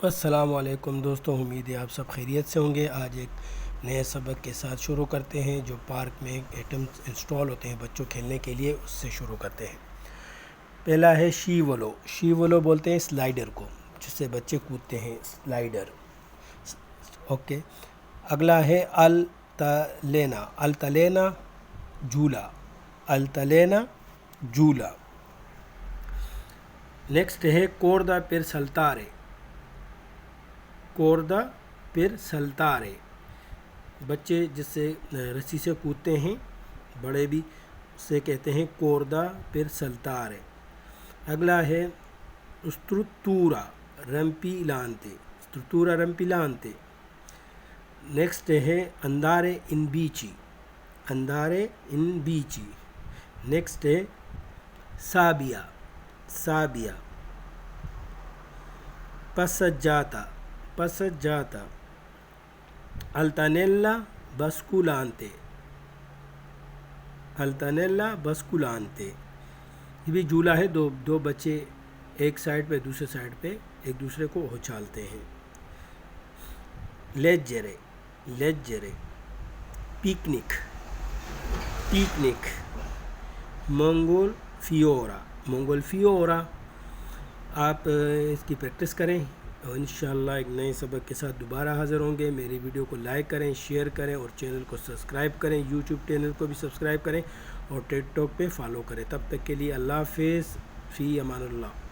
السلام علیکم دوستوں، امید ہے آپ سب خیریت سے ہوں گے۔ آج ایک نئے سبق کے ساتھ شروع کرتے ہیں جو پارک میں ایٹمز انسٹال ہوتے ہیں بچوں کھیلنے کے لیے، اس سے شروع کرتے ہیں۔ پہلا ہے شی ولو۔ شی ولو بولتے ہیں سلائیڈر کو، جس سے بچے کودتے ہیں، سلائیڈر۔ اوکے، اگلا ہے التلینا۔ التلینا جھولا، التلینا جھولا۔ نیکسٹ ہے کوردا پر سلتارے۔ کوردا پر سلتارے، بچے جس سے رسی سے کودتے ہیں، بڑے بھی اسے کہتے ہیں کوردا پر سلتارے۔ اگلا ہے استرتورا رمپی لانتے۔ استرتورا رمپی لانتے۔ نیکسٹ ہے اندارے ان بیچی۔ اندارے ان بیچی۔ نیکسٹ ہے سابیا۔ سابیا۔ پسجاتا۔ پسجاتا۔ التانیلا بسکولانتے۔ التانیلا بسکولانتے۔ یہ بھی جھولا ہے، دو بچے ایک سائڈ پہ دوسرے سائڈ پہ ایک دوسرے کو اچھالتے ہیں۔ لیجرے۔ لیجرے۔ پکنک۔ پکنک۔ مونگول فیورا۔ مونگول فیورا۔ آپ اس کی پریکٹس کریں اور انشاءاللہ ایک نئے سبق کے ساتھ دوبارہ حاضر ہوں گے۔ میری ویڈیو کو لائک کریں، شیئر کریں اور چینل کو سبسکرائب کریں۔ یوٹیوب چینل کو بھی سبسکرائب کریں اور ٹک ٹاک پہ فالو کریں۔ تب تک کے لیے اللہ حافظ، فی امان اللہ۔